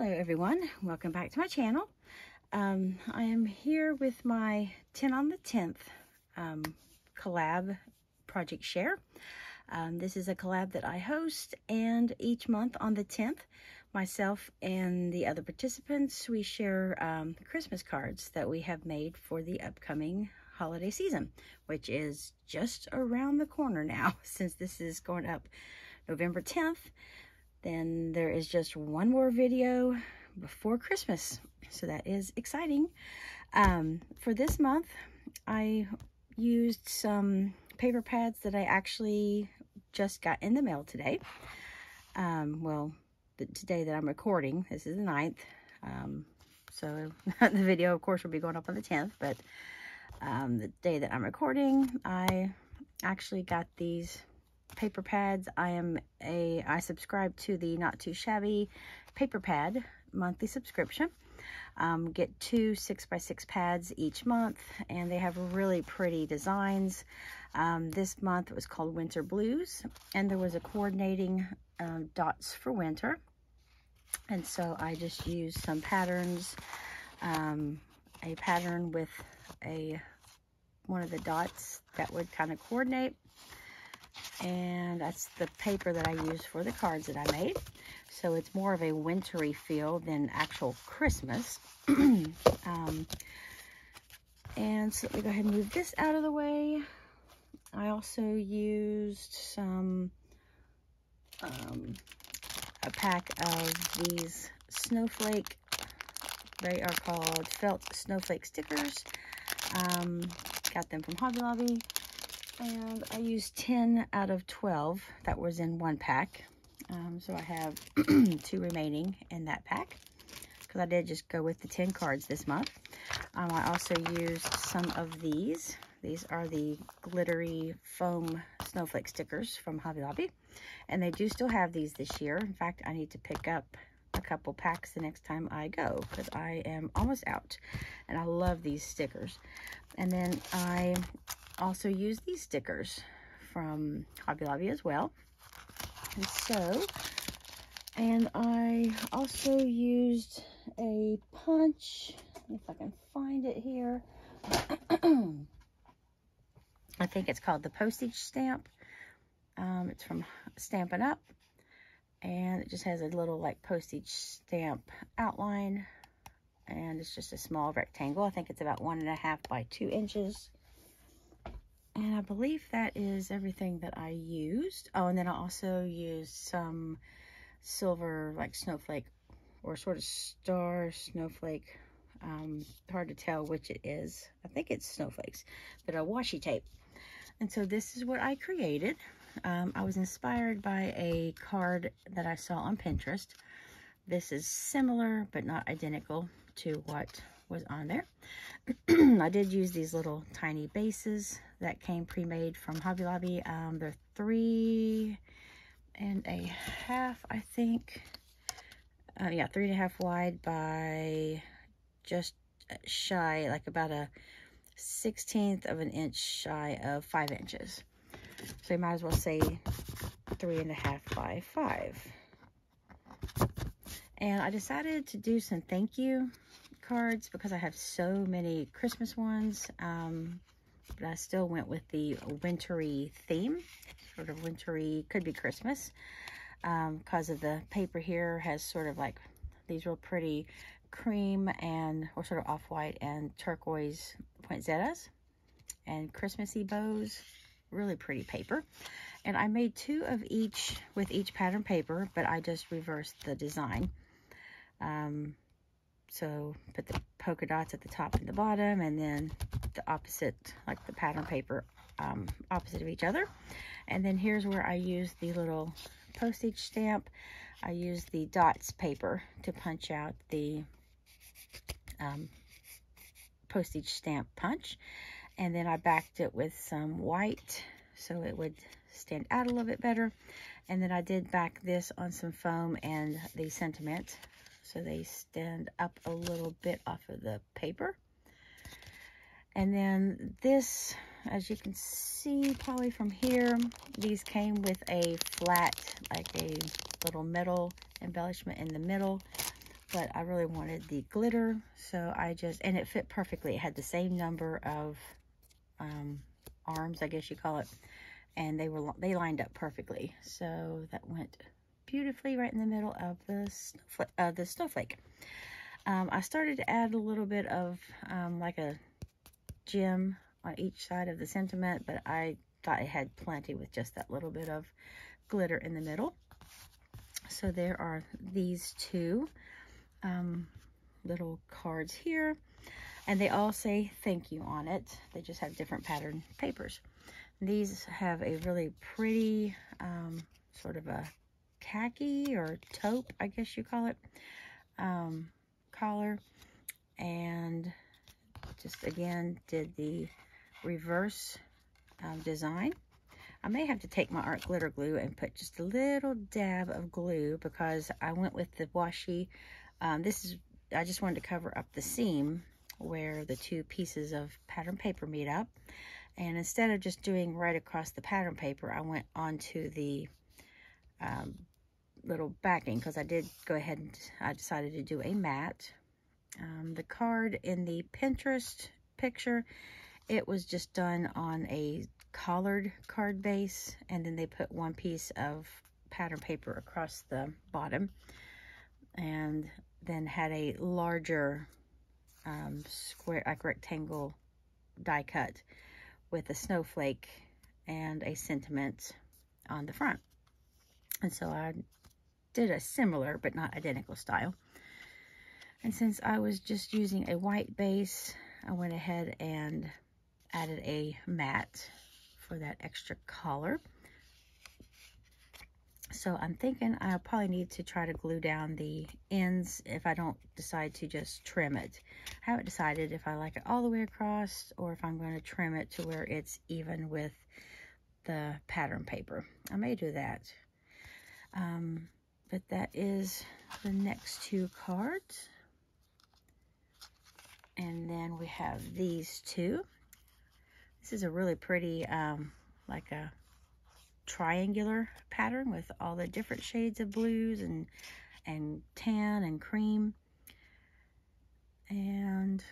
Hello everyone, welcome back to my channel. I am here with my 10 on the 10th collab project share. This is a collab that I host, and each month on the 10th, myself and the other participants, we share Christmas cards that we have made for the upcoming holiday season, which is just around the corner now. Since this is going up November 10th, then there is just one more video before Christmas, so that is exciting. For this month, I used some paper pads that I actually just got in the mail today. Today that I'm recording, this is the 9th, so the video of course will be going up on the 10th, but the day that I'm recording, I actually got these paper pads. I subscribe to the Not Too Shabby paper pad monthly subscription. Get 2 6x6 pads each month, and they have really pretty designs. This month it was called Winter Blues, and there was a coordinating dots for winter, and so I just used some patterns, a pattern with one of the dots that would kind of coordinate. And that's the paper that I used for the cards that I made. So it's more of a wintry feel than actual Christmas. And so let me go ahead and move this out of the way. I also used some, a pack of these snowflake, they are called felt snowflake stickers. Got them from Hobby Lobby. And I used 10 out of 12 that was in one pack. So I have 2 remaining in that pack, because I did just go with the 10 cards this month. I also used some of these. These are the glittery foam snowflake stickers from Hobby Lobby. And they do still have these this year. In fact, I need to pick up a couple packs the next time I go, because I am almost out. And I love these stickers. And then I also use these stickers from Hobby Lobby as well. And I also used a punch, if I can find it here. I think it's called the postage stamp. It's from Stampin' Up, and it just has a little like postage stamp outline, and it's just a small rectangle. I think it's about 1.5 by 2 inches. And I believe that is everything that I used. Oh, and then I also used some silver, like snowflake, or sort of star snowflake. Hard to tell which it is. I think it's snowflakes, but a washi tape. And so this is what I created. I was inspired by a card that I saw on Pinterest. This is similar, but not identical to what was on there. I did use these little tiny bases that came pre-made from Hobby Lobby. They're 3.5, I think. Yeah, 3.5 wide by just shy, like about a 1/16 of an inch shy of 5 inches. So you might as well say 3.5 by 5. And I decided to do some thank you cards because I have so many Christmas ones, but I still went with the wintry theme, sort of wintry, could be Christmas, because of the paper here has sort of like these real pretty cream or sort of off-white and turquoise poinsettias and Christmassy bows. Really pretty paper. And I made 2 of each with each pattern paper, but I just reversed the design. So put the polka dots at the top and the bottom, and then the opposite, like the pattern paper, opposite of each other. And then here's where I used the little postage stamp. I used the dots paper to punch out the postage stamp punch. And then I backed it with some white so it would stand out a little bit better. And then I did back this on some foam and the sentiment, so they stand up a little bit off of the paper. And then this, as you can see probably from here, these came with a flat, like a little metal embellishment in the middle. but I really wanted the glitter, so I just, and it fit perfectly. It had the same number of arms, I guess you call it, and they lined up perfectly. So that went beautifully right in the middle of the snowflake. I started to add a little bit of like a gem on each side of the sentiment, but I thought it had plenty with just that little bit of glitter in the middle. So there are these two little cards here, and they all say thank you on it. They just have different pattern papers. These have a really pretty sort of a khaki or taupe, I guess you call it, collar, and just again did the reverse design. I may have to take my art glitter glue and put just a little dab of glue, because I went with the washi. I just wanted to cover up the seam where the two pieces of pattern paper meet up, and instead of just doing right across the pattern paper, I went onto the little backing, because I did go ahead and I decided to do a matte. The card in the Pinterest picture, it was just done on a collared card base, and then they put one piece of pattern paper across the bottom, and then had a larger square, like rectangle die cut with a snowflake and a sentiment on the front. And so I did a similar but not identical style. And since I was just using a white base, I went ahead and added a matte for that extra color. So I'm thinking I'll probably need to try to glue down the ends if I don't decide to just trim it. I haven't decided if I like it all the way across or if I'm going to trim it to where it's even with the pattern paper. I may do that. But that is the next two cards. And then we have these two. This is a really pretty, like a triangular pattern with all the different shades of blues and tan and cream. And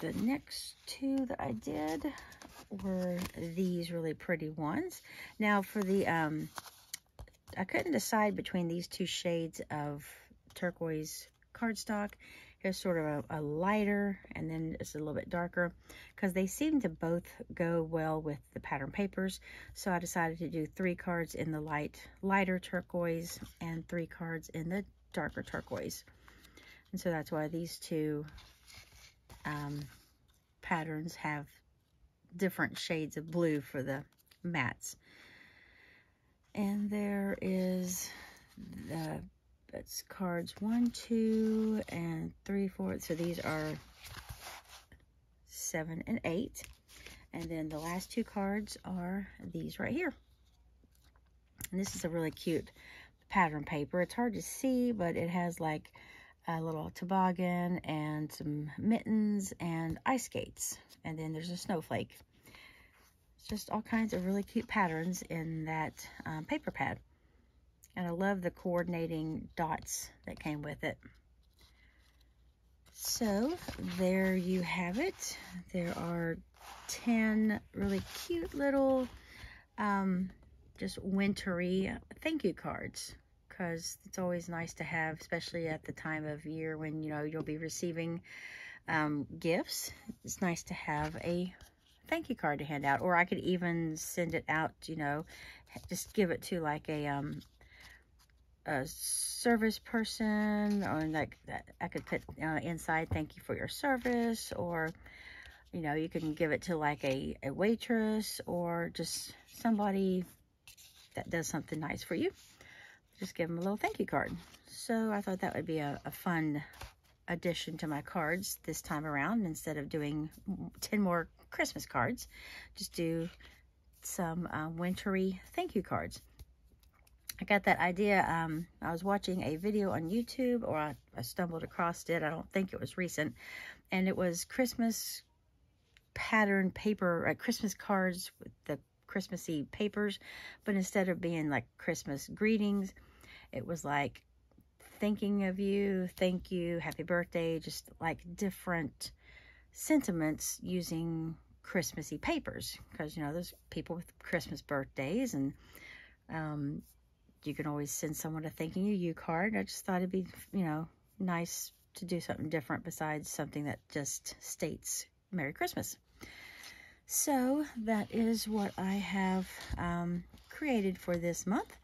the next two that I did were these really pretty ones. Now for the, I couldn't decide between these two shades of turquoise cardstock. Here's sort of a lighter, and then it's a little bit darker, because they seem to both go well with the pattern papers. So I decided to do 3 cards in the lighter turquoise and 3 cards in the darker turquoise. And so that's why these two patterns have different shades of blue for the mattes. And there is it's cards 1, 2, and 3, 4. So these are 7 and 8. And then the last 2 cards are these right here. And this is a really cute pattern paper. It's hard to see, but it has like a little toboggan and some mittens and ice skates. And then there's a snowflake. It's just all kinds of really cute patterns in that paper pad. And I love the coordinating dots that came with it. So there you have it. There are 10 really cute little just wintry thank you cards, because it's always nice to have, especially at the time of year when, you know, you'll be receiving gifts. It's nice to have a thank you card to hand out, or I could even send it out, you know, just give it to like a service person, or like that I could put inside, thank you for your service, or you know, you can give it to like a waitress, or just somebody that does something nice for you. Just give them a little thank you card. So I thought that would be a fun addition to my cards this time around. Instead of doing 10 more Christmas cards, just do some wintry thank you cards. I got that idea. I was watching a video on YouTube, or I stumbled across it. I don't think it was recent. And it was Christmas pattern paper, Christmas cards with the Christmassy papers. But instead of being like Christmas greetings, it was like thinking of you, thank you, happy birthday, just like different sentiments using Christmassy papers, because, you know, there's people with Christmas birthdays, and you can always send someone a thanking you card. I just thought it'd be, you know, nice to do something different besides something that just states Merry Christmas. So that is what I have created for this month.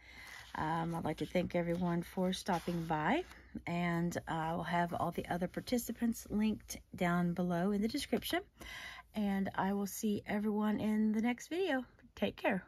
I'd like to thank everyone for stopping by, and I will have all the other participants linked down below in the description, and I will see everyone in the next video. Take care.